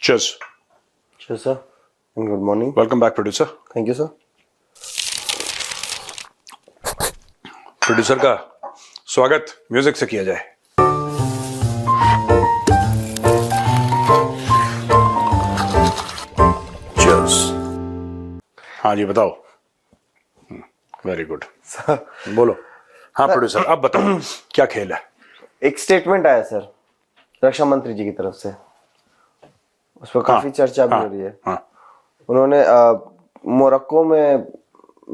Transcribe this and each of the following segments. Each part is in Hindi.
Cheers. Cheers, sir. And good morning. Welcome back, producer. Thank you, sir. Producer का स्वागत म्यूजिक से किया जाए. Cheers. हाँ जी बताओ. Very good. बोलो. हाँ प्रोड्यूसर अब बताओ क्या खेल है. एक स्टेटमेंट आया सर रक्षा मंत्री जी की तरफ से, उस पर काफी चर्चा भी हो रही है. हाँ. उन्होंने मोरक्को में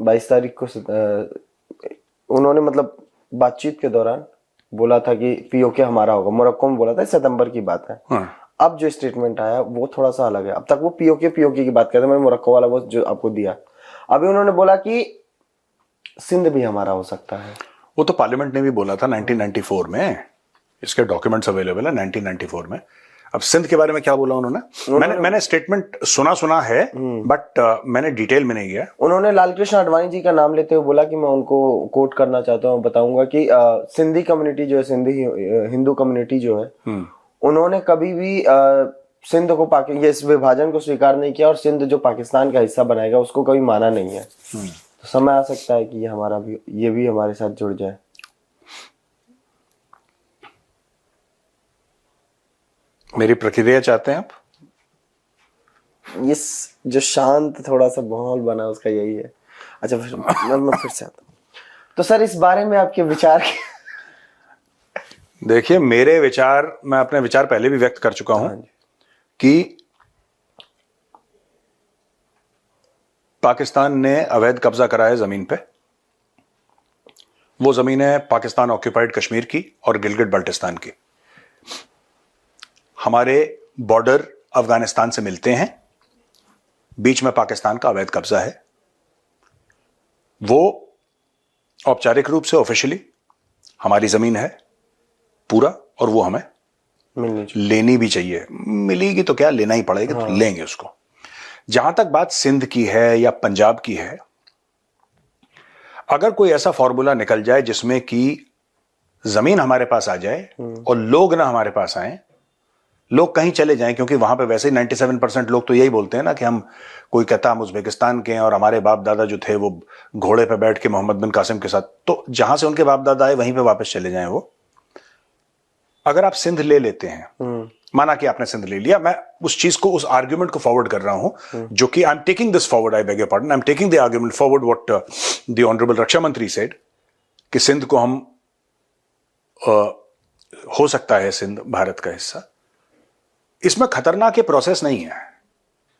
22 तारीख को उन्होंने मतलब बातचीत के दौरान बोला था कि पीओके हमारा होगा. मोरक्को में बोला था, सितंबर की बात है. हाँ. अब जो स्टेटमेंट आया वो थोड़ा सा अलग है. अब तक वो पीओके की बात करते, मैंने मोरक्को वाला वो जो आपको दिया. अभी उन्होंने बोला कि सिंध भी हमारा हो सकता है. वो तो पार्लियामेंट ने भी बोला था 1994 में. इसके डॉक्यूमेंट्स अवेलेबल है 1994 में. अब सिंध के बारे में क्या बोला उन्होंने? मैंने स्टेटमेंट सुना है बट मैंने डिटेल में नहीं गया. उन्होंने लालकृष्ण आडवाणी जी का नाम लेते हुए बोला कि मैं उनको कोट करना चाहता हूँ, बताऊंगा कि सिंधी कम्युनिटी जो है, सिंधी हिंदू कम्युनिटी जो है, उन्होंने कभी भी सिंध को ये इस विभाजन को स्वीकार नहीं किया और सिंध जो पाकिस्तान का हिस्सा बनाएगा उसको कभी माना नहीं है. तो समय आ सकता है कि ये भी हमारे साथ जुड़ जाए. मेरी प्रक्रिया चाहते हैं आप? ये जो शांत थोड़ा सा माहौल बना उसका यही है. अच्छा मैं फिर से आता हूँ. तो सर इस बारे में आपके विचार देखिए मेरे विचार, मैं अपने विचार पहले भी व्यक्त कर चुका हूं कि पाकिस्तान ने अवैध कब्जा करा है जमीन पे. वो जमीन है पाकिस्तान ऑक्यूपाइड कश्मीर की और गिलगिट बल्टिस्तान की. हमारे बॉर्डर अफगानिस्तान से मिलते हैं, बीच में पाकिस्तान का अवैध कब्जा है. वो औपचारिक रूप से ऑफिशियली हमारी जमीन है पूरा, और वो हमें लेनी भी चाहिए. मिलेगी तो क्या, लेना ही पड़ेगा. तो लेंगे उसको. जहां तक बात सिंध की है या पंजाब की है, अगर कोई ऐसा फॉर्मूला निकल जाए जिसमें कि जमीन हमारे पास आ जाए और लोग ना हमारे पास आए, लोग कहीं चले जाएं, क्योंकि वहां पे वैसे ही 97% लोग तो यही बोलते हैं ना कि हम, कोई कहता हम उज्बेकिस्तान के हैं और हमारे बाप दादा जो थे वो घोड़े पे बैठ के मोहम्मद बिन कासिम के साथ, तो जहां से उनके बाप दादा आए वहीं पे वापस चले जाएं वो. अगर आप सिंध ले लेते हैं, माना कि आपने सिंध ले लिया, मैं उस चीज को, उस आर्ग्यूमेंट को फॉरवर्ड कर रहा हूं, जो कि I am taking this forward, I beg your pardon, I am taking the argument forward what the honourable रक्षा मंत्री सेड, कि सिंध को हम हो सकता है सिंध भारत का हिस्सा. इसमें खतरनाक ये प्रोसेस नहीं है.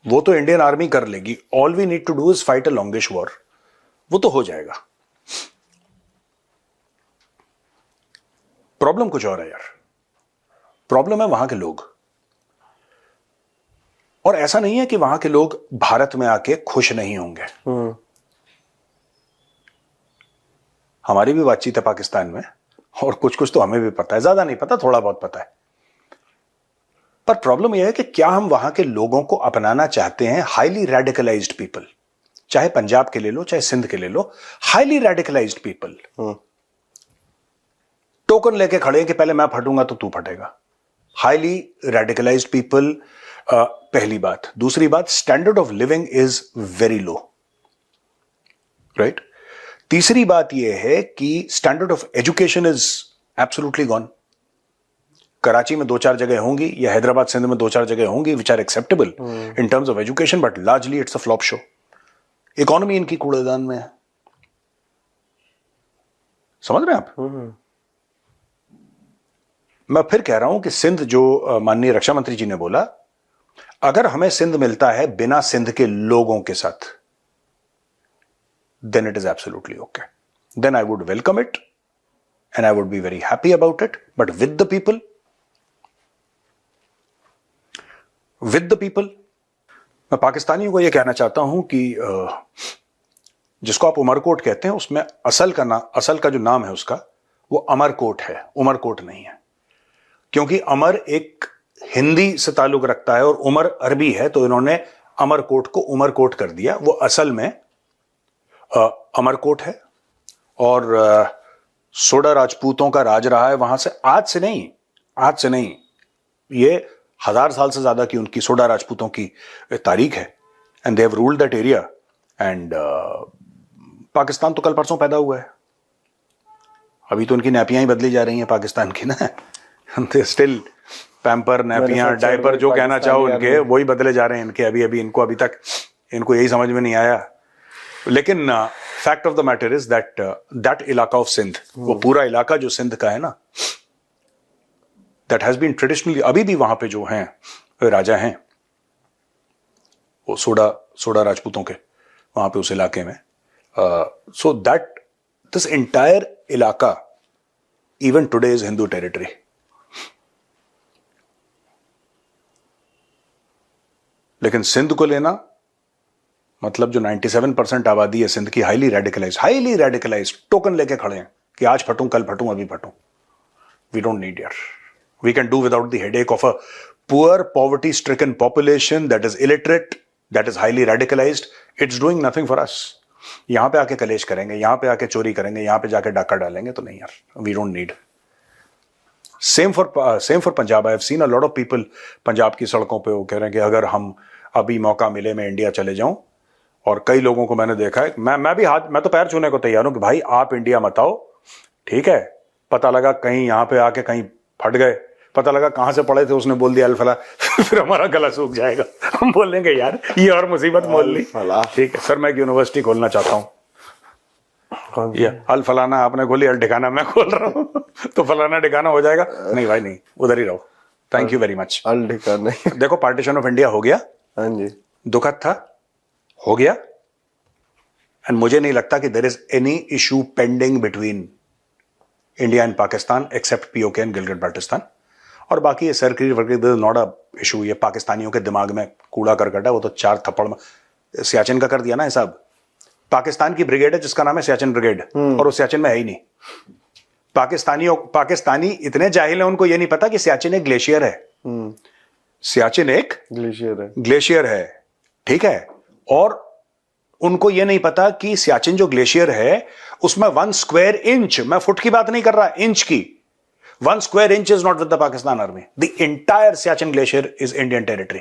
वो तो इंडियन आर्मी कर लेगी. All we need to do is fight a longish war. वो तो हो जाएगा. प्रॉब्लम कुछ और है यार. प्रॉब्लम है वहां के लोग. और ऐसा नहीं है कि वहां के लोग भारत में आके खुश नहीं होंगे. हमारी भी बातचीत है पाकिस्तान में, और कुछ कुछ तो हमें भी पता है. ज्यादा नहीं पता, थोड़ा बहुत पता है. पर प्रॉब्लम यह है कि क्या हम वहां के लोगों को अपनाना चाहते हैं? हाईली रेडिकलाइज्ड पीपल, चाहे पंजाब के ले लो चाहे सिंध के ले लो, हाईली रेडिकलाइज्ड पीपल टोकन लेके खड़े हैं कि पहले मैं फटूंगा तो तू फटेगा. हाईली रेडिकलाइज्ड पीपल, पहली बात. दूसरी बात, standard of living is very low, right. तीसरी बात यह है कि standard of education is absolutely gone. Karachi में 2-4 जगह होंगी, या हैदराबाद सिंध में 2-4 जगह होंगी which are acceptable in terms of education, but largely it's a flop show. Economy इनकी कूड़ेदान में है. समझ रहे हैं आप? मैं फिर कह रहा हूं कि सिंध, जो माननीय रक्षा मंत्री जी ने बोला, अगर हमें सिंध मिलता है बिना सिंध के लोगों के साथ, then it is absolutely okay. Then I would welcome it and I would be very happy about it. But with the people, मैं पाकिस्तानियों को यह कहना चाहता हूं कि जिसको आप उमरकोट कहते हैं, उसमें असल का जो नाम है उसका, वो अमरकोट है, उमरकोट नहीं है. क्योंकि अमर एक हिंदी से ताल्लुक रखता है और उमर अरबी है, तो इन्होंने अमरकोट को उमरकोट कर दिया. वो असल में अमरकोट है. और सोडा राजपूतों का राज रहा है वहां से. आज से नहीं, ये 1000 साल से ज्यादा की उनकी सोडा राजपूतों की तारीख है, and they have ruled that area. And Pakistan तो कल परसों पैदा हुआ है, अभी तो उनकी नैपियां ही बदली जा रही हैं पाकिस्तान की ना। स्टिल पैम्पर, नैपियां, डायपर, जो कहना चाहो उनके वही बदले जा रहे हैं इनके। अभी इनको अभी तक इनको यही समझ में नहीं आया। लेकिन fact of the matter is that इलाका ऑफ सिंध, वो पूरा इलाका जो सिंध का है ना, दैट हैज बीन ट्रेडिशनली, अभी भी वहां पे जो हैं राजा हैं वो सोडा राजपूतों के वहां पे उस इलाके में। सो दैट दिस एंटायर इलाका even today is Hindu territory. लेकिन सिंध को लेना मतलब जो 97% आबादी है सिंध की, हाईली रेडिकलाइज्ड टोकन लेके खड़े हैं कि आज फटूं, कल फटूं, अभी फटूं। वी डोंट नीड यार, we can do without the headache of a poor poverty stricken population that is illiterate, that is highly radicalized. It's doing nothing for us. यहां पे आके कलेश करेंगे, यहां पे आके चोरी करेंगे, यहां पे जाके डाका डालेंगे, तो नहीं यार, we don't need. Same for Punjab. I have seen a lot of people Punjab की सड़कों पे वो कह रहे हैं कि अगर हम अभी मौका मिले मैं इंडिया चले जाऊं। और कई लोगों को मैंने देखा है, मैं तो पैर छूने को तैयार हूं कि भाई आप इंडिया मत आओ, ठीक है। पता लगा कहीं यहां पे आके कहीं फट गए, पता लगा कहां से पढ़े थे, उसने बोल दिया अल-फला, फिर हमारा गला सूख जाएगा। हम बोलेंगे यार ये और मुसीबत मोल ली। ठीक है सर, मैं एक यूनिवर्सिटी खोलना चाहता हूं। ये अल फलाना आपने खोली, अल ठिकाना मैं खोल रहा हूं, तो फलाना ठिकाना हो जाएगा। नहीं भाई नहीं, उधर ही रहो। Thank you very much. अल ठिकाना देखो, पार्टीशन ऑफ इंडिया हो गया, हाँ जी, दुखद था, हो गया। एंड मुझे नहीं लगता कि there is any issue pending between India and Pakistan except PoK and Gilgit Baltistan. और बाकी ये सरकारी वर्करी नॉट अ इशू। ये पाकिस्तानियों के दिमाग में कूड़ा करकट है, वो तो 4 थप्पड़ में सियाचिन का कर दिया ना हिसाब। पाकिस्तान की ब्रिगेड है जिसका नाम है सियाचिन ब्रिगेड, और वो सियाचिन में है ही नहीं। पाकिस्तानी इतने जाहिल हैं, उनको ये नहीं पता कि सियाचिन एक ग्लेशियर है। सियाचिन एक ग्लेशियर है, ठीक है। और उनको ये नहीं पता कि सियाचिन जो ग्लेशियर है उसमें 1 स्क्वायर इंच, मैं फुट की बात नहीं कर रहा, इंच की, 1 square inch is not with the Pakistan army. The entire Siachen glacier is Indian territory.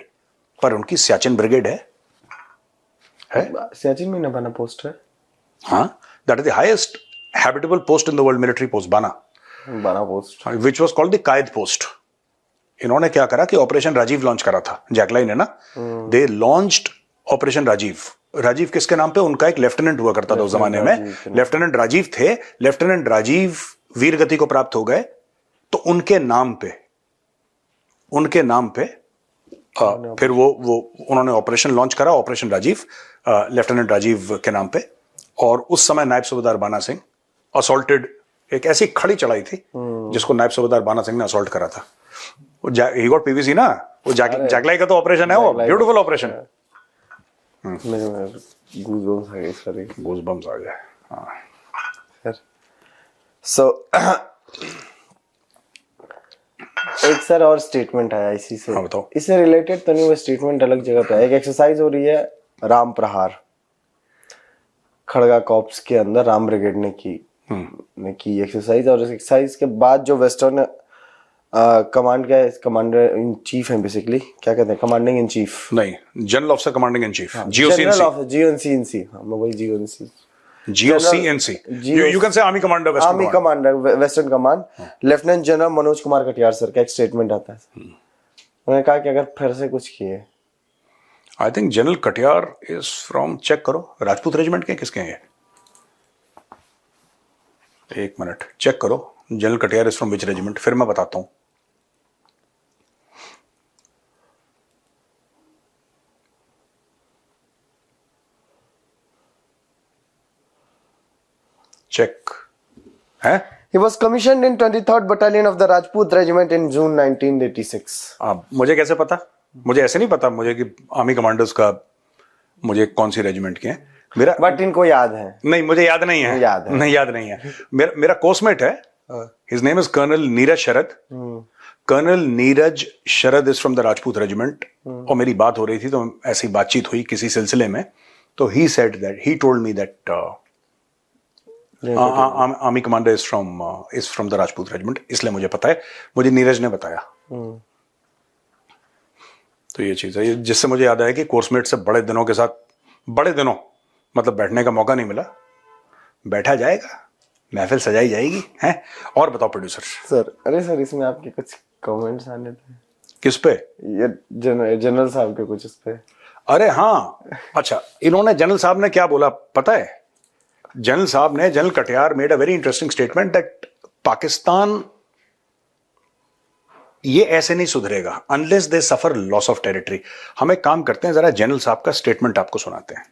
पर उनकी सियाचिन ब्रिगेड है सियाचिन में ना बना पोस्ट है। हाँ, that is the highest habitable post in the world, military post Bana post, which was called the Quaid post. इन्होंने क्या करा कि ऑपरेशन राजीव लॉन्च करा था, जैकलाइन है ना, दे लॉन्च्ड ऑपरेशन राजीव। राजीव किसके नाम पे? उनका एक लेफ्टिनेंट हुआ करता था उस जमाने में, लेफ्टिनेंट राजीव थे। लेफ्टिनेंट राजीव वीर गति को प्राप्त हो गए, तो उनके नाम पे फिर वो उन्होंने ऑपरेशन लॉन्च करा, ऑपरेशन राजीव, लेफ्टिनेंट राजीव के नाम पे। और उस समय नायब सूबेदार बाना सिंह असॉल्टेड, एक ऐसी खड़ी चढ़ाई थी जिसको नायब सूबेदार बाना सिंह ने असॉल्ट करा था। ही गॉट पीवीसी ना, वो जैकलाई का तो ऑपरेशन है, वो ब्यूटीफुल ऑपरेशन। गूज़बम्स आ गए। हाँ सो एक सर और स्टेटमेंट आया इसी से, हाँ बताओ। इससे रिलेटेड तो नहीं, वो स्टेटमेंट अलग जगह पे है। एक एक्सरसाइज हो रही है राम प्रहार, खड़गा कॉर्प्स के अंदर राम ब्रिगेड ने की एक्सरसाइज। और इस एक्सरसाइज के बाद जो वेस्टर्न कमांड का कमांडर इन चीफ है, बेसिकली क्या कहते हैं, कमांडिंग इन चीफ नहीं, general officer commanding in chief, GOCNC. हाँ, मैं वही GOC GOCNC. You can say Army Commander, Western army commander western command, lieutenant general Manoj Kumar Katiyar sir का एक स्टेटमेंट आता है। उन्होंने कहा कि अगर फिर से कुछ किए, I think general Katiyar is from, चेक करो, राजपूत रेजिमेंट के किसके हैं ये? एक मिनट चेक करो, general Katiyar is from which regiment, फिर मैं बताता हूं। चेक है। He was commissioned in 23rd Battalion of the Rajput Regiment in June 1986. मुझे कैसे पता? मुझे ऐसे नहीं पता मुझे कि आर्मी कमांडर्स का मुझे कौन सी रेजिमेंट के हैं। मेरा बट इनको याद है? नहीं, मुझे याद नहीं है। याद नहीं है। मेरा कोर्समेट है, his name is colonel Neeraj Sharad. Colonel Neeraj Sharad is from the Rajput regiment. और मेरी बात हो रही थी तो ऐसी बातचीत हुई किसी सिलसिले में, तो he said that, he told me that army commander is from the Rajput regiment. इसलिए मुझे पता है, मुझे नीरज ने बताया। तो ये चीज़ है, ये जिससे मुझे याद आया कि कोर्समेट से बड़े दिनों मतलब बैठने का मौका नहीं मिला। बैठा जाएगा, महफिल सजाई जाएगी हैं। और बताओ प्रोड्यूसर। सर अरे सर, इसमें आपके कुछ कमेंट्स आने थे। किस पे? ये जनरल साहब के कुछ इस पे। अरे हाँ, अच्छा, इन्होंने जनरल साहब ने क्या बोला पता है? General Katiyar made a very interesting statement that Pakistan ये ऐसे नहीं सुधरेगा unless they suffer loss of territory. हम एक काम करते हैं, जरा जनरल साहब का स्टेटमेंट आपको सुनाते हैं।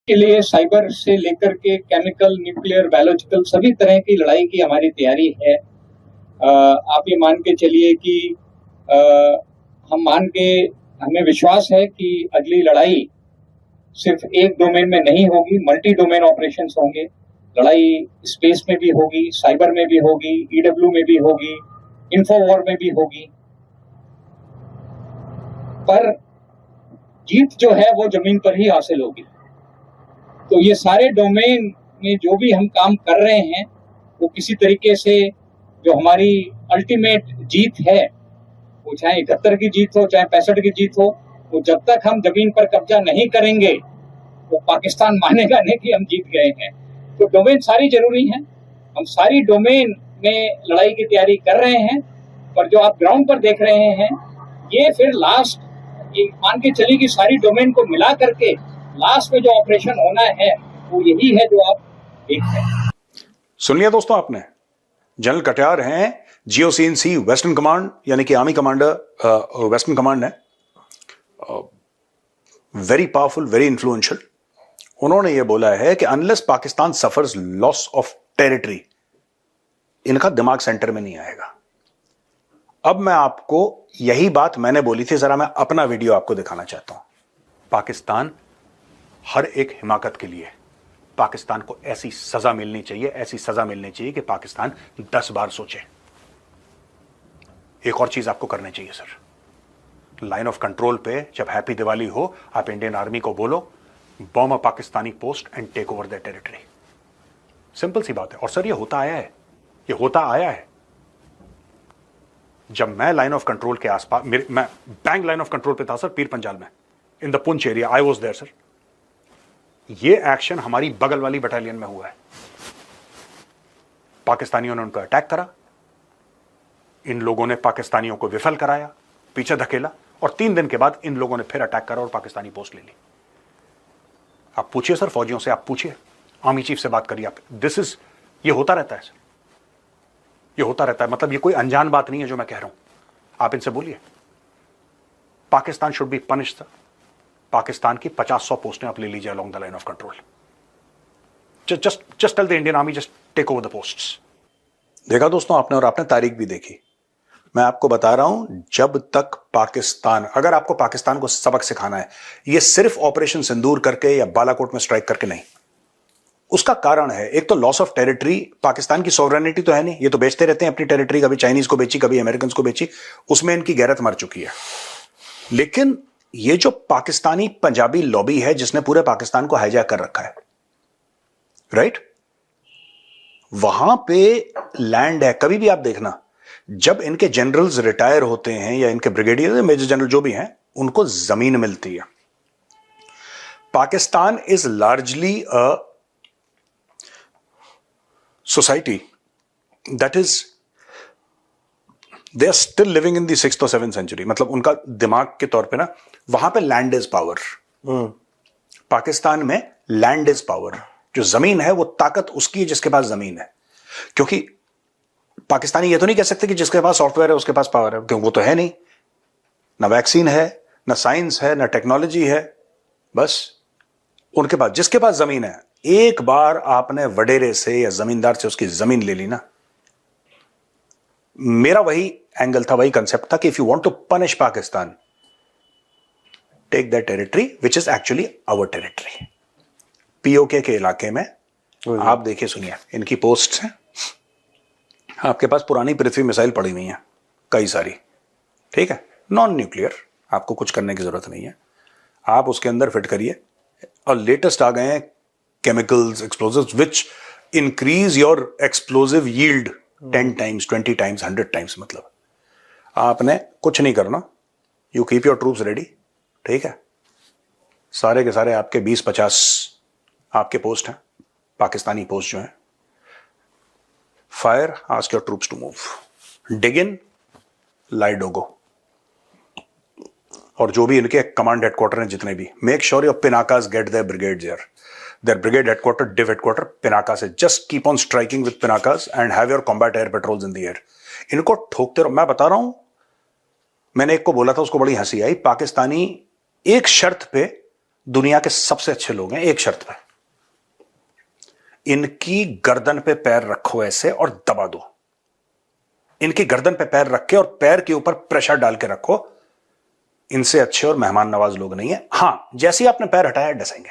के लिए साइबर से लेकर के केमिकल, न्यूक्लियर, बायोलॉजिकल सभी तरह की लड़ाई की हमारी तैयारी है। आप ये मान के चलिए कि हमें विश्वास है कि अगली लड़ाई सिर्फ एक डोमेन में नहीं होगी, मल्टी डोमेन ऑपरेशंस होंगे। लड़ाई स्पेस में भी होगी, साइबर में भी होगी, ईडब्ल्यू में भी होगी, इंफोवॉर में भी होगी। पर जीत जो है वो जमीन पर ही हासिल होगी। तो ये सारे डोमेन में जो भी हम काम कर रहे हैं वो किसी तरीके से जो हमारी अल्टीमेट जीत है, वो चाहे 71 की जीत हो, चाहे 65 की जीत हो, वो जब तक हम जमीन पर कब्जा नहीं करेंगे वो पाकिस्तान मानेगा नहीं कि हम जीत गए हैं। तो डोमेन सारी जरूरी हैं, हम सारी डोमेन में लड़ाई की तैयारी कर रहे हैं। पर जो आप ग्राउंड पर देख रहे हैं ये फिर लास्ट, ये मान के चलिए कि सारी डोमेन को मिला करके लास्ट में जो ऑपरेशन होना है वो यही है जो आप देख रहे हैं। सुन लिया दोस्तों आपने, जनरल कटियार हैं GOC&C वेस्टर्न कमांड, यानी कि आर्मी कमांडर वेस्टर्न कमांड है, वेरी पावरफुल, वेरी इन्फ्लुएंशियल। उन्होंने ये बोला है कि unless Pakistan suffers loss of territory, इनका दिमाग सेंटर में नहीं आएगा। अब मैं आपको यही बात मैंने बोली थी, जरा मैं अपना वीडियो आपको दिखाना चाहता हूं। पाकिस्तान हर एक हिमाकत के लिए पाकिस्तान को ऐसी सजा मिलनी चाहिए कि पाकिस्तान 10 बार सोचे। एक और चीज आपको करनी चाहिए सर, लाइन ऑफ कंट्रोल पे जब हैप्पी दिवाली हो, आप इंडियन आर्मी को बोलो bomb a Pakistani post and take over the territory. Simple सी बात है। और सर ये होता आया है। जब मैं लाइन ऑफ कंट्रोल के आसपास, मैं बैंग लाइन ऑफ कंट्रोल पे था सर, पीर पंजाल में, in the Poonch area, I was there sir. ये एक्शन हमारी बगल वाली बटालियन में हुआ है। पाकिस्तानियों ने उनको अटैक करा, इन लोगों ने पाकिस्तानियों को विफल कराया, पीछे धकेला, और 3 दिन के बाद इन लोगों ने फिर अटैक करा और पाकिस्तानी पोस्ट ले ली। आप पूछिए सर फौजियों से, आप पूछिए, आर्मी चीफ से बात करिए आप। ये होता रहता है सर, ये होता रहता है। मतलब ये कोई अनजान बात नहीं है जो मैं कह रहा हूं। आप इनसे बोलिए, Pakistan should be punished sir. Pakistan की 50-100 पोस्टें आप ले लीजिए along the line of control. Just tell the Indian army just take over the posts. देखा दोस्तों आपने, और आपने तारीख भी देखी। मैं आपको बता रहा हूं, जब तक पाकिस्तान, अगर आपको पाकिस्तान को सबक सिखाना है, यह सिर्फ ऑपरेशन सिंदूर करके या बालाकोट में स्ट्राइक करके नहीं। उसका कारण है, एक तो लॉस ऑफ टेरिटरी। पाकिस्तान की सॉवरेनिटी तो है नहीं, ये तो बेचते रहते हैं अपनी टेरिटरी, कभी चाइनीज को बेची, कभी अमेरिकन को बेची, उसमें इनकी गैरत मर चुकी है। लेकिन ये जो पाकिस्तानी पंजाबी लॉबी है जिसने पूरे पाकिस्तान को हाईजैक कर रखा है, राइट, वहां पे लैंड है। कभी भी आप देखना, जब इनके जनरल्स रिटायर होते हैं या इनके ब्रिगेडियर, मेजर जनरल जो भी हैं, उनको जमीन मिलती है। Pakistan is largely a society that is, they are still living in the 6th or 7th century। मतलब उनका दिमाग के तौर पे ना, वहां पे लैंड इज पावर। पाकिस्तान में लैंड इज पावर। जो जमीन है वो ताकत उसकी है जिसके पास जमीन है। क्योंकि पाकिस्तानी ये तो नहीं कह सकते कि जिसके पास सॉफ्टवेयर है उसके पास पावर है, क्योंकि वो तो है नहीं। ना वैक्सीन है, ना साइंस है, ना टेक्नोलॉजी है। बस उनके पास, जिसके पास जमीन है, एक बार आपने वडेरे से या जमींदार से उसकी जमीन ले ली ना, मेरा वही एंगल था, वही कंसेप्ट था कि if you want to punish Pakistan, take that territory which is actually our territory. PoK के इलाके में आप देखिए, सुनिए, इनकी पोस्ट हैं। आपके पास पुरानी पृथ्वी मिसाइल पड़ी हुई हैं कई सारी, ठीक है, नॉन न्यूक्लियर, आपको कुछ करने की जरूरत नहीं है। आप उसके अंदर फिट करिए, और लेटेस्ट आ गए हैं chemicals, explosives which increase your explosive yield 10 times, 20 times, 100 times। मतलब आपने कुछ नहीं करना, you keep your troops ready, ठीक है, सारे के सारे आपके 20-50 आपके पोस्ट हैं, पाकिस्तानी पोस्ट जो हैं. Fire, ask your troops to move, dig in, lie doggo. और जो भी इनके कमांड हेडक्वार्टर हैं जितने भी, make sure your Pinakas get there brigades here. There brigade headquarter, div headquarter Pinaka से. Just keep on striking with Pinakas and have your combat air patrols in the air. इनको ठोकते रहो. मैं बता रहा हूं, मैंने एक को बोला था, उसको बड़ी हंसी आई. पाकिस्तानी एक शर्त पे दुनिया के सबसे अच्छे लोग हैं, एक शर्त पे, इनकी गर्दन पे पैर रखो ऐसे और दबा दो. इनकी गर्दन पे पैर रख के और पैर के ऊपर प्रेशर डाल के रखो. इनसे अच्छे और मेहमान नवाज लोग नहीं है. हां, जैसे ही आपने पैर हटाया डसेंगे.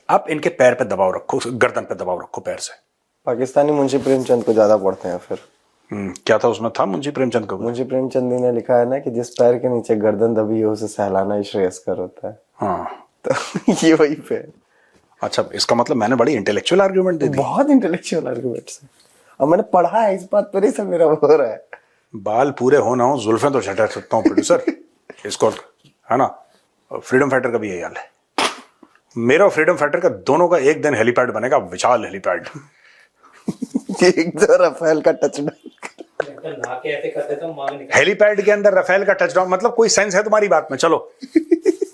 आप इनके पैर पे दबाव रखो, गर्दन पे दबाव रखो पैर से. पाकिस्तानी मुंशी प्रेमचंद को ज्यादा पढ़ते हैं फिर. क्या था उसमें, था मुंशी प्रेमचंद को? मुंशी प्रेमचंद ने लिखा है ना कि जिस पैर के नीचे गर्दन दबी है उसे सहलाना ही श्रेयस्कर होता है. हाँ, तो ये वही पे है. अच्छा, इसका मतलब मैंने बड़ी इंटेलेक्चुअल आर्ग्यूमेंट दे दी. बहुत इंटेलेक्चुअल आर्गुमेंट्स है और मैंने पढ़ा है, इस बात पर ही सब मेरा हो रहा है. बाल पूरे हो ना हो, जुल्फें तो छटा सकता हूँ प्रोड्यूसर. इसको है ना, फ्रीडम फाइटर का भी यही हाल है. मेरा फ्रीडम फाइटर का दोनों का एक दिन हेलीपैड बनेगा, विशाल हेलीपैड. एक तो राफेल का टचडाउन, हेलीपैड के अंदर राफेल का टचडाउन, मतलब कोई सेंस है तुम्हारी बात में? चलो,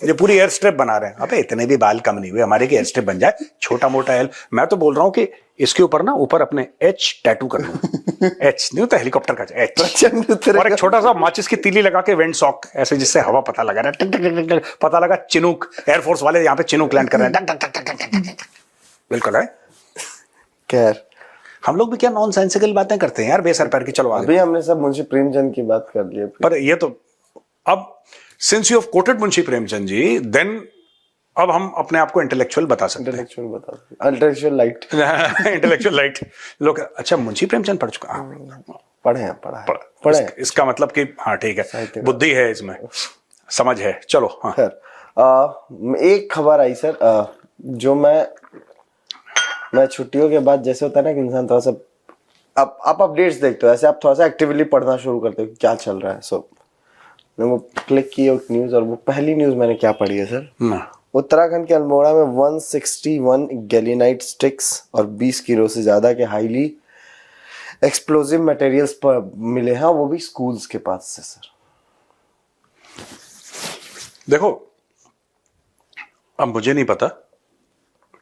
ये पूरी एयर स्ट्रिप बना रहे हैं. अबे इतने भी बाल कम नहीं हुए हमारे की एयर स्ट्रिप बन जाए, छोटा मोटा एल. मैं तो बोल रहा हूँ कि इसके ऊपर ना, ऊपर अपने एच टैटू कर लूं. एच नहीं होता हेलीकॉप्टर का, एच. और एक छोटा सा माचिस की तीली लगा के वेंट सॉक ऐसे, जिससे हवा पता लगा रहा है. पता लगा चिनूक, एयरफोर्स वाले यहाँ पे चिनूक लैंड कर रहे हैं. बिल्कुल है. खैर, हम लोग भी क्या नॉनसेंसिकल बातें करते हैं यार, बेसर पैर की. चलो आगे. अभी हमने सब मुंशी प्रेमचंद की बात कर ली. पर ये तो अब, since you have quoted Munshi Premchand ji, then अब हम अपने आप को इंटेलेक्चुअल बता सकते हैं. इंटेलेक्चुअल बता, इंटेलेक्चुअल लाइट. इंटेलेक्चुअल लाइट लोग. अच्छा, मुंशी प्रेमचंद पढ़ चुका? पढ़े हैं, पढ़े हैं. इसका मतलब कि हाँ ठीक है, बुद्धि है इसमें, समझ है. चलो हाँ. खैर, एक खबर आई सर, जो मैं छुट्टियों के बाद, जैसे होता है ना कि इंसान थोड़ा सा आप अपडेट्स देखते हो, ऐसे आप थोड़ा सा एक्टिवली पढ़ना शुरू करते हो क्या चल रहा है. सो मैंने वो क्लिक की एक न्यूज, और वो पहली न्यूज मैंने क्या पढ़ी है सर, उत्तराखंड के अल्मोड़ा में 161 गैलिनाइट स्टिक्स और 20 किलो से ज्यादा के हाईली एक्सप्लोजिव मटेरियल्स मिले हैं, वो भी स्कूल्स के पास से सर. देखो, अब मुझे नहीं पता,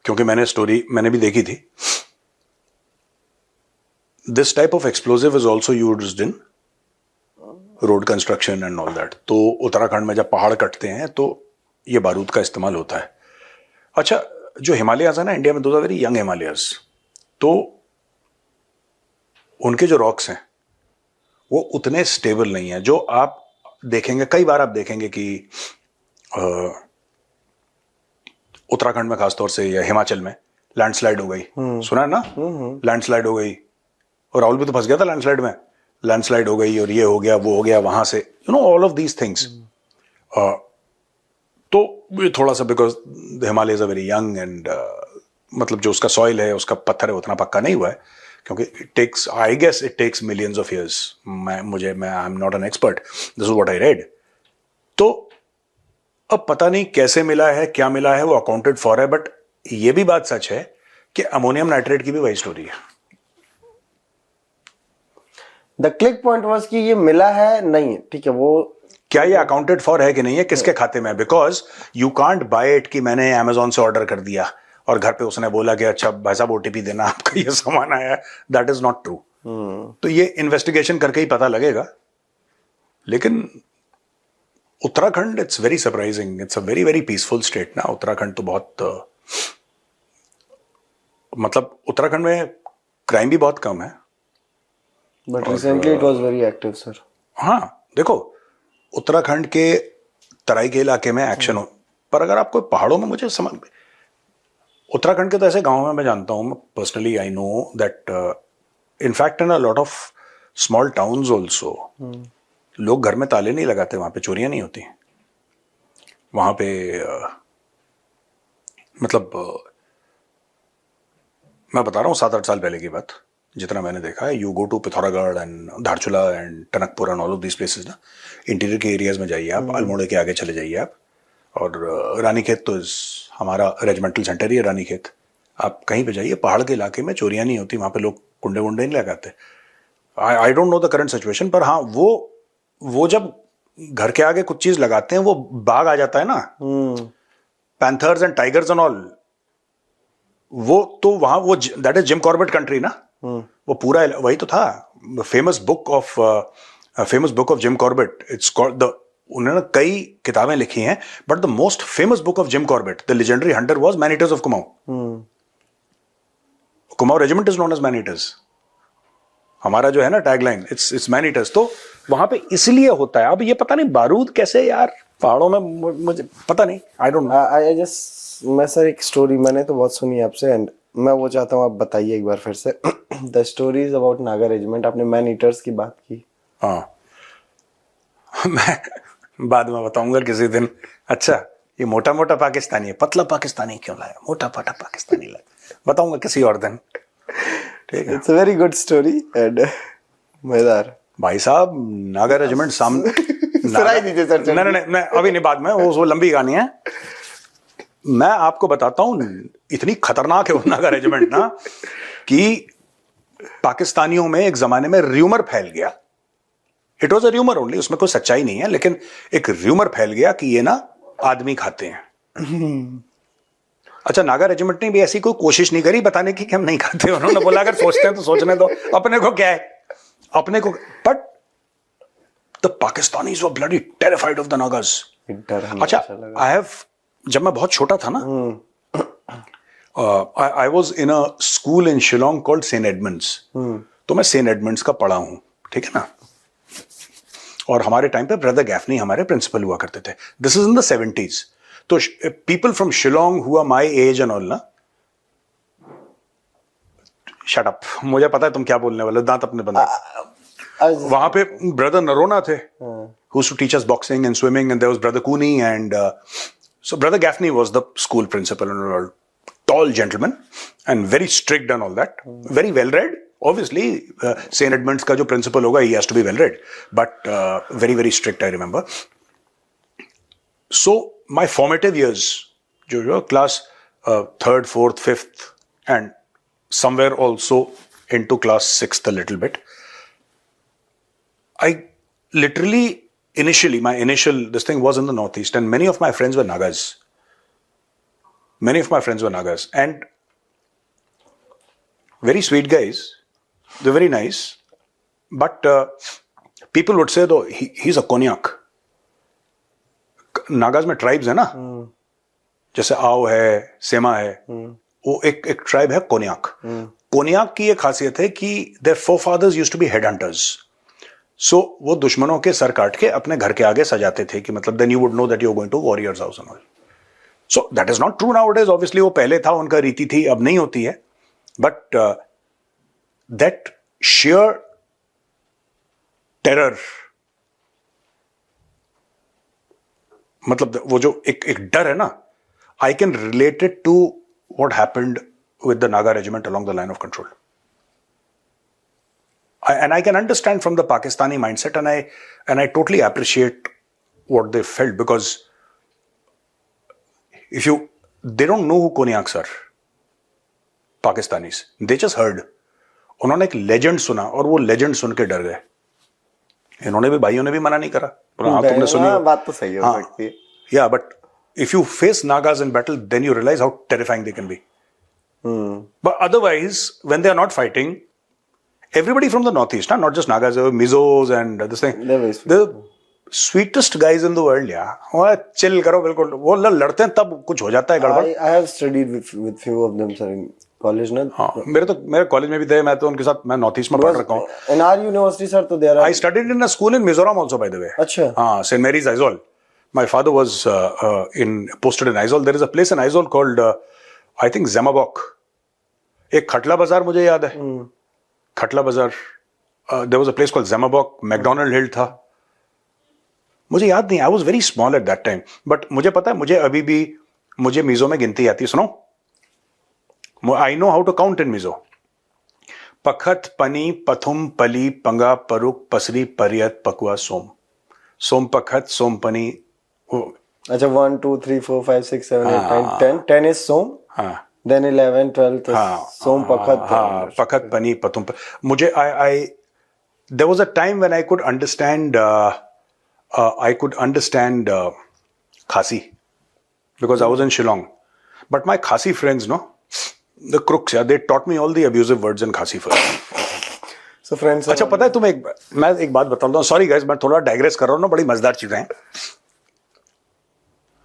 क्योंकि मैंने भी देखी थी. This type of explosive is also used in road construction and all that. तो उत्तराखंड में जब पहाड़ कटते हैं तो ये बारूद का इस्तेमाल होता है. अच्छा, जो हिमालयाज है ना इंडिया में, those are very young Himalayas, तो उनके जो रॉक्स हैं वो उतने स्टेबल नहीं है. जो आप देखेंगे, कई बार आप देखेंगे कि उत्तराखंड में खासतौर से या हिमाचल में लैंडस्लाइड हो गई. सुना है ना, लैंडस्लाइड हो गई. और राहुल भी तो फंस गया था लैंडस्लाइड में. लैंडस्लाइड हो गई और ये हो गया, वो हो गया, वहां से ऑल ऑफ दीज थिंग्स. तो ये थोड़ा सा, because the Himalayas are very young and मतलब जो उसका सॉइल है, उसका पत्थर है, उतना पक्का नहीं हुआ है, क्योंकि it takes millions of years. मैं I am not an expert, this is what I read. तो अब पता नहीं कैसे मिला है, क्या मिला है, वो अकाउंटेड फॉर है. बट ये भी बात सच है कि अमोनियम नाइट्रेट की भी वही स्टोरी है. द क्लिक पॉइंट वाज कि ये मिला है नहीं, ठीक है, वो क्या ये अकाउंटेड फॉर है कि नहीं है, किसके खाते में है? Because you can't buy it कि मैंने अमेजोन से ऑर्डर कर दिया और घर पे उसने बोला कि अच्छा भाई साहब ओटीपी देना, आपका ये सामान आया है. That is not true. तो ये इन्वेस्टिगेशन करके ही पता लगेगा. लेकिन Uttarakhand, it's very surprising. It's a very very peaceful state ना उत्तराखंड. तो बहुत मतलब उत्तराखंड में क्राइम भी बहुत कम है. But recently it was very active sir. हाँ, देखो, उत्तराखंड के तराई के इलाके में एक्शन हो, पर अगर आपको पहाड़ों में, मुझे समझ, उत्तराखंड के तो ऐसे गांव में मैं जानता हूं, personally I know that in fact in a lot of small towns also, लोग घर में ताले नहीं लगाते, वहां पे चोरियां नहीं होती. वहां पे मतलब मैं बता रहा हूँ 7-8 साल पहले की बात, जितना मैंने देखा है, you go to Pithoragarh and Dharchula and Tanakpur and all of these places ना, इंटीरियर के एरियाज में जाइए आप, अल्मोड़े के आगे चले जाइए आप, और रानीखेत तो हमारा रेजिमेंटल सेंटर ही है रानीखेत। आप कहीं पे जाइए, पहाड़ के इलाके में चोरियां नहीं होती, वहाँ पे लोग कुंडे वुंडे नहीं लगाते। I don't know the current situation, पर हाँ वो जब घर के आगे कुछ चीज लगाते हैं, वो बाघ आ जाता है ना, panthers and tigers and all, वो तो वहां वो that is Jim Corbett country ना, वो पूरा वही तो था। Famous book of Jim Corbett, it's called the, उन्होंने कई किताबें लिखी हैं, but the most famous book of Jim Corbett, the legendary hunter, was man eaters of Kumaon. Kumaon regiment is known as man eaters. हमारा जो है ना टैगलाइन, इट्स मैन ईटर्स। तो वहां पे इसलिए होता है। अब ये पता नहीं बारूद कैसे यार पहाड़ों में, मुझे पता नहीं, I don't know. I just, मैं सर एक स्टोरी मैंने तो बहुत सुनी आपसे, एंड मैं वो चाहता हूँ आप बताइए एक बार फिर से। The stories about Naga regiment, आपने मैन ईटर्स की बात की। हाँ, मैं बाद में बताऊंगा किसी दिन। अच्छा, ये मोटा मोटा पाकिस्तानी है, पतला पाकिस्तानी क्यों लाया, मोटा पाटा पाकिस्तानी लाया, बताऊंगा किसी और दिन, ठीक है। It's a very good story and मजेदार। भाई साहब, नागा रेजिमेंट सामने सुनाई दीजिए सर। नहीं, अभी नहीं, बाद में, वो लंबी कहानी है। मैं आपको बताता हूं, इतनी खतरनाक है वो नागा रेजिमेंट ना, कि पाकिस्तानियों में एक जमाने में र्यूमर फैल गया। It was a rumour only, उसमें कोई सच्चाई नहीं है, लेकिन एक र्यूमर फैल गया कि ये ना आदमी खाते हैं। अच्छा, नागा रेजिमेंट ने भी ऐसी कोई कोशिश नहीं करी बताने की कि हम नहीं खाते। उन्होंने बोला अगर सोचते हैं तो सोचने दो, अपने को क्या है, अपने को। But the Pakistanis were bloody terrified of the Nagas. अच्छा, आई हैव, जब मैं बहुत छोटा था ना, I was in a school in Shillong called Saint Edmund's. तो मैं सेंट एडमंड्स का पढ़ा हूं, ठीक है ना। और हमारे टाइम पे ब्रदर गैफनी हमारे प्रिंसिपल हुआ करते थे। This is in the 70s। तो पीपल फ्रॉम शिलोंग हुआ माई एज एंड ऑल ना, शट अप, मुझे पता है तुम क्या बोलने वाले, दांत अपने बंद। वहां पे ब्रदर नरोना थे, who used to teach us boxing and swimming, and there was brother Cooney, and so brother Gaffney was the school principal, and all tall gentleman and very strict and all that, very well read. Obviously, St. Edmunds का जो principal होगा, he has to be well read, but very very strict, I remember. So my formative years, जो class 3rd, 4th, 5th, and somewhere also into class 6th a little bit, I literally, initially, my initial, this thing was in the Northeast, and many of my friends were Nagas. Many of my friends were Nagas, and very sweet guys. They're very nice, but people would say, though, he's a Konyak. Nagas में tribes है ना, जैसे आओ है, सेमा है, वो एक tribe है कोन्याक। कोन्याक की ये खासियत है कि their forefathers used to be headhunters. So वो दुश्मनों के सर काट के अपने घर के आगे सजाते थे, कि मतलब then you would know that you're going to warrior's house and all. So that is not true nowadays. Obviously वो पहले था, उनका रीति थी, अब नहीं होती है। But that sheer terror, मतलब वो जो एक डर है ना, I can relate it to what happened with the Naga regiment along the line of control. And I can understand from the Pakistani mindset, and I totally appreciate what they felt, because they don't know who Konyaks are, Pakistanis. They just heard. उन्होंने एक लेजेंड सुना और वो लेजेंड सुन के डर गए। इन्होंने भी, भाइयों ने भी मना नहीं करा, हाँ तुमने सुनी, बात तो सही हो सकती है। Yeah, but if you face Nagas in battle, then you realize how terrifying they can be. But otherwise, when they are not fighting, everybody from the Northeast, not just Nagas, Mizos and this thing, they're sweetest guys in the world, yeah. वो chill करो बिल्कुल, वो लड़ते हैं तब कुछ हो जाता है गड़बड़। I have studied with few of them, sir, in college ना। हाँ, मेरे कॉलेज में भी थे, मैं तो उनके साथ, मैं नॉर्थ ईस्ट में पढ़ रखा हूँ। In our university, sir, तो there are। I studied in a school in Mizoram also, by the way. अच्छा। हाँ, St. Mary's Aizawl. My father was posted in Aizawl. There is a place in Aizawl called, I think, Zemabok. एक खटला बाजार मुझे याद है, खटला बाजार। There was a place called Zemabok. McDonald Hill था, मुझे याद नहीं। I was very small at that time. But मुझे पता है, मुझे अभी भी, मुझे मीजो में गिनती आती है। सुनो, I know how to count in Mizo. पखत पनी पथुम पली पंगा परुक पसरी परियत पकुआ सोम। सोम पखत सोम पनी। अच्छा 1 2 3 4 5 6 7 8 9 10 10 इज सोम, हाँ देन 11 12 सोम पखत। हाँ पखत पनी पथुम मुझे आई there was a time when I could understand Khasi because I was in Shillong, but my Khasi friends, no, the crooks, yeah, they taught me all the abusive words in Khasi first. So friends, अच्छा पता है तुम्हें मैं एक बात बता रहा हूँ, सॉरी गाइस मैं थोड़ा डाइग्रेस कर रहा हूँ ना, बड़ी मजेदार चीजें हैं।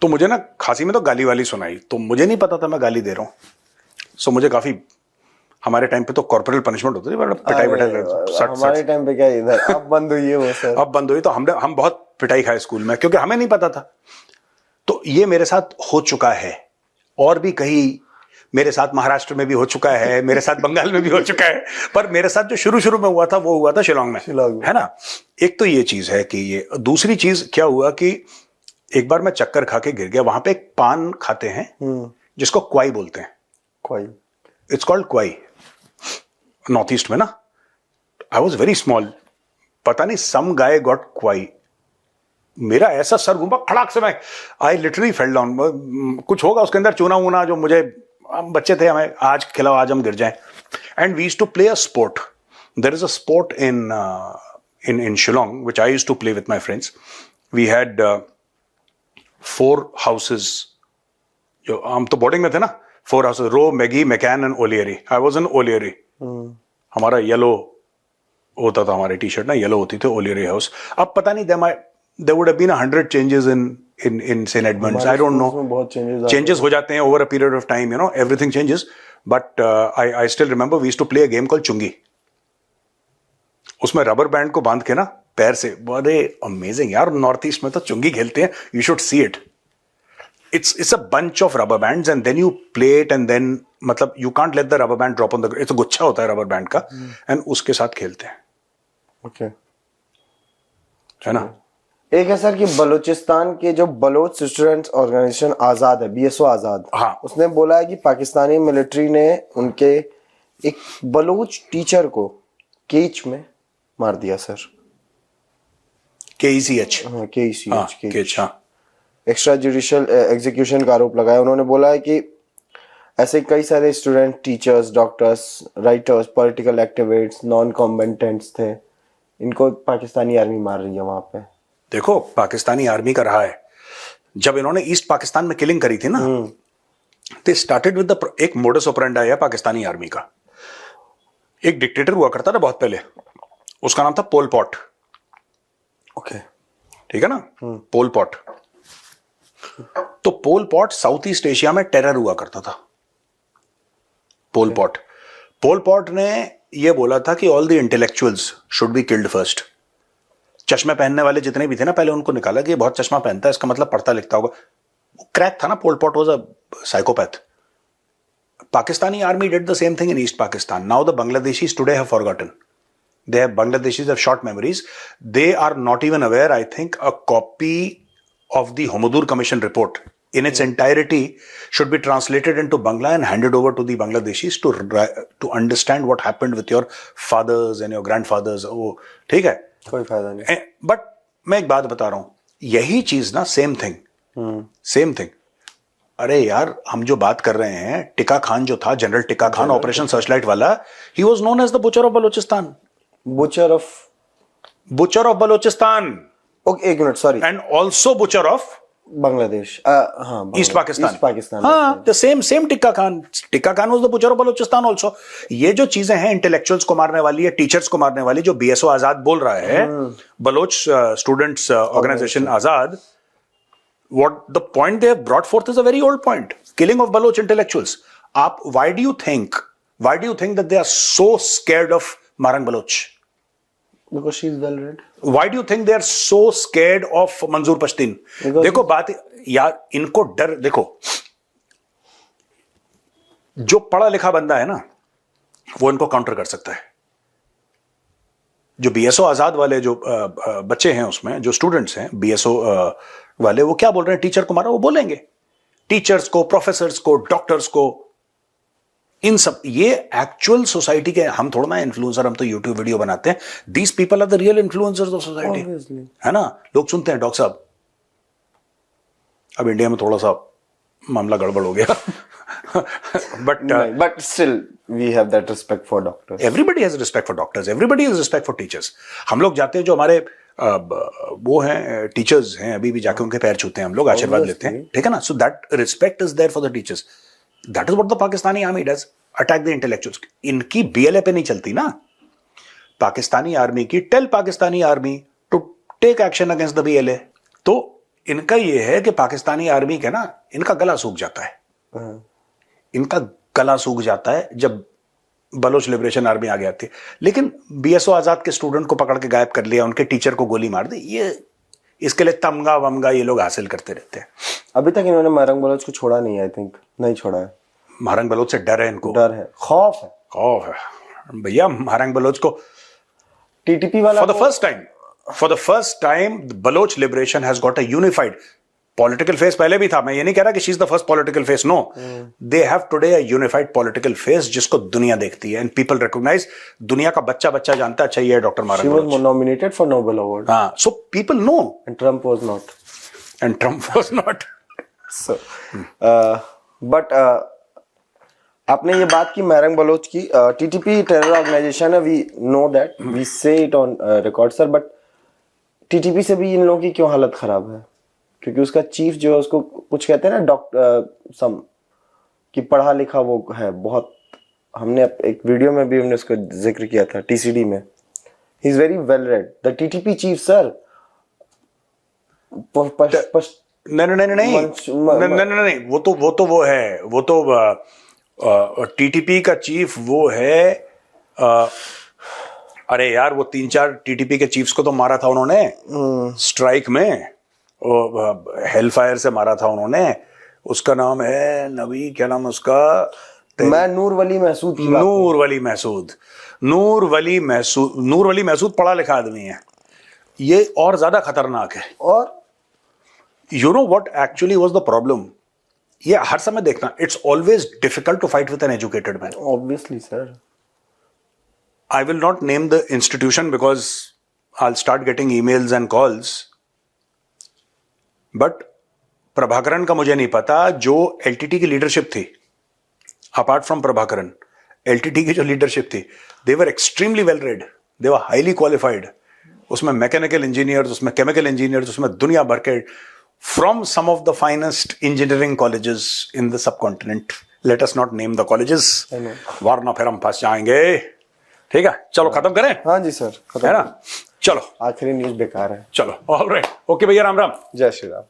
तो मुझे ना खासी में तो गाली वाली सुनाई, तो मुझे नहीं पता था मैं गाली दे रहा हूँ। सो मुझे काफी, हमारे टाइम पे तो कॉर्पोरल पनिशमेंट होती थी, पिटाई हमारे टाइम पे क्या इधर अब बंद हुई है वो सर। अब बंद हुई, तो हम बहुत पिटाई खाए स्कूल में क्योंकि हमें नहीं पता था। तो ये मेरे साथ हो चुका है, और भी कहीं मेरे साथ महाराष्ट्र में भी हो चुका है, मेरे साथ बंगाल में भी हो चुका है, पर मेरे साथ जो शुरू में हुआ था वो हुआ था शिलोंग में, है ना। एक तो ये चीज है कि ये, दूसरी चीज क्या हुआ कि एक बार मैं चक्कर खा के गिर गया। वहां पे एक पान खाते हैं जिसको क्वाई बोलते हैं, क्वाई, it's called kwai, north east में ना। आई वॉज वेरी स्मॉल, पता नहीं सम गाय गॉट क्वाई, मेरा ऐसा सर घूमा खड़ाक से, मैं आई लिटरली फेल डाउन। कुछ होगा उसके अंदर चूना वूना, जो मुझे, हम बच्चे थे, हमें आज खिलाओ आज हम गिर जाएं। And we used to play a sport, there is a sport in Shillong which I used to play with my friends. We had 4 houses, जो हम तो बोर्डिंग में थे ना, 4 houses, Rowe, Magee, McCann and O'Leary. I was in O'Leary. हमारा येलो होता था, हमारे टी शर्ट ना येलो होती थी, ओलियरी हाउस। अब पता नहीं there would have been 100 changes in St. Edmunds. I don't know. बहुत changes हो जाते हैं over a period of time, you know, everything changes. But I still remember we used to play a game called चुंगी। उसमें रबर बैंड को बांध के ना पैर से, बड़े अमेजिंग यार, नॉर्थ ईस्ट में तो चुंगी खेलते हैं, you should see it. It's a bunch of rubber bands and then you play it and then, मतलब you can't let the rubber band drop on the ground. it's a गुच्छा होता है रबर बैंड का, and उसके साथ खेलते हैं। ओके, है ना। एक है सर कि बलूचिस्तान के जो बलोच स्टूडेंट्स ऑर्गेनाइजेशन आजाद है, बीएसओ आजाद, हाँ। उसने बोला है कि पाकिस्तानी मिलिट्री ने उनके एक बलूच टीचर को केच में मार दिया सर। KECH, हाँ, KECH, हाँ। एक्स्ट्रा जुडिशियल एग्जीक्यूशन का आरोप लगाया। उन्होंने बोला है कि ऐसे कई सारे student, teachers, doctors, writers, political activists, non combatants थे, इनको पाकिस्तानी आर्मी मार रही है वहां पे। देखो पाकिस्तानी आर्मी का रहा है, जब इन्होंने ईस्ट पाकिस्तान में किलिंग करी थी ना, दे स्टार्टेड विद द एक मोडस ऑपरेंडी है पाकिस्तानी आर्मी का। एक डिक्टेटर हुआ करता था बहुत पहले, उसका नाम था पोल पॉट। ओके, ठीक है ना, पोल पॉट। तो Pol Pot south east Asia में टेरर हुआ करता था। पोल पॉट ने यह बोला था कि all the intellectuals should be killed first. चश्मे पहनने वाले जितने भी थे ना, पहले उनको निकाला कि ये बहुत चश्मा पहनता है, इसका मतलब पढ़ता लिखता होगा। क्रैक था ना, Pol Pot was a psychopath. Pakistani army did the same thing in East Pakistan. Now the Bangladeshis today have forgotten. Bangladeshis have short memories. They are not even aware, I think, a copy of the Homodur Commission report in its entirety should be translated into Bangla and handed over to the Bangladeshis to understand what happened with your fathers and your grandfathers. Oh, ठीक है, कोई फायदा नहीं। बट मैं एक बात बता रहा हूं, यही चीज ना, सेम थिंग। अरे यार, हम जो बात कर रहे हैं, टिक्का खान जो था, general Tikka Khan, operation searchlight वाला, he was known as the butcher of Balochistan. Butcher of Balochistan. Okay, एक minute, sorry. And also butcher of Bangladesh, हाँ, ईस्ट पाकिस्तान। हाँ, the same Tikka Khan was the butcher of Balochistan also. ये जो चीजें हैं, इंटेलेक्चुअल्स को मारने वाली है, टीचर्स को मारने वाली, जो बीएसओ आजाद बोल रहा है, Baloch students organization Azad, what the point they have brought forth is a very old point. Killing of Baloch intellectuals. Why do you think that they are so scared of Marang Baloch? Because she is well read. Why do you think they are so scared of Manzoor Pashtun? देखो बात यार, इनको डर, देखो जो पढ़ा लिखा बंदा है ना, वो इनको काउंटर कर सकता है। जो बीएसओ आजाद वाले जो बच्चे हैं उसमें, जो स्टूडेंट्स हैं बीएसओ वाले, वो क्या बोल रहे हैं, टीचर को मारा, वो बोलेंगे टीचर्स को, प्रोफेसर्स को, डॉक्टर्स को। इन सब ये एक्चुअल सोसाइटी के, हम थोड़ा ना इन्फ्लुएंसर, हम तो यूट्यूब वीडियो बनाते हैं. These people are the real influencers of society, Obviously. है ना. लोग सुनते हैं डॉक्टर साहब, अब इंडिया में थोड़ा सा मामला गड़बड़ हो गया. but still we have that respect for doctors. Everybody has respect for doctors, everybody has respect for teachers. हम लोग जाते हैं, जो हमारे वो हैं टीचर्स हैं, अभी भी जाके उनके पैर छूते हैं हम लोग, आशीर्वाद लेते हैं, ठीक है ना. So that respect is there for the teachers. That is what the Pakistani army does, attack the intellectuals. इनकी बीएलए पे नहीं चलती ना. पाकिस्तानी आर्मी की, tell Pakistani army to take action against the BLA. तो इनका ये है कि पाकिस्तानी आर्मी के ना, इनका गला सूख जाता है. इनका गला सूख जाता है जब बलोच लिबरेशन आर्मी आ गई थी. लेकिन बीएसओ आजाद के स्टूडेंट को पकड़ के गायब कर लिया, उनके टीचर को गोली मार दी. ये इसके लिए तमगा वमगा ये लोग हासिल करते रहते हैं. अभी तक इन्होंने मारंग बलोच को छोड़ा नहीं, आई थिंक नहीं छोड़ा है. महारंग बलोच से डर है इनको, डर है, खौफ है. खौफ है भैया. महारंग बलोच को टीटीपी वाला for the first time Baloch liberation has got a unified political face. पहले भी था, मैं ये नहीं कह रहा कि she is the first political face, no. They have today a unified political face जिसको दुनिया देखती है, and people recognize. दुनिया का बच्चा बच्चा जानता है, अच्छा ये है doctor She Mahrang was Baloch. nominated for Nobel Award. हाँ, so people know, And Trump was not. and Trump was not. So, but आपने ये बात की मैरंग बलोच की. टीटीपी टेरर ऑर्गेनाइजेशन है, वी नो दैट, वी से it on record sir. But TTP से भी इन लोगों की क्यों हालत खराब है? क्योंकि उसका चीफ जो है, उसको कुछ कहते हैं ना डॉक्टर सम, कि पढ़ा लिखा वो है बहुत. हमने एक वीडियो में भी हमने उसका जिक्र किया था टीसीडी में. He is very well read. The TTP chief sir नहीं, वो है, वो तो टीटीपी का चीफ वो है. अरे यार, वो 3-4 टीटीपी के चीफ्स को तो मारा था उन्होंने स्ट्राइक में, हेलफायर से मारा था उन्होंने. उसका नाम है नबी, क्या नाम है उसका? मैं नूर वली महसूद. नूर वली महसूद पढ़ा लिखा आदमी है. ये और ज्यादा खतरनाक है. और you know what actually was the problem? ये हर समय देखना, it's always difficult to fight with an educated man. Obviously sir. I will not name the institution because I'll start getting emails and calls. But Prabhakaran का मुझे नहीं पता, जो एलटीटी की लीडरशिप थी, अपार्ट फ्रॉम प्रभाकरन, एलटीटी की जो लीडरशिप थी, they were extremely well read, they were highly qualified. उसमें मैकेनिकल इंजीनियर्स, उसमें केमिकल इंजीनियर्स, उसमें दुनिया भर के, from some of the finest engineering colleges in the subcontinent. Let us not name the colleges, वरना फिर हम फंस जाएंगे. ठीक है, चलो खत्म करें. हाँ जी सर, है ना. चलो, आखिरी न्यूज बेकार है. चलो, ऑलराइट, ओके भैया, राम राम. जय श्री राम.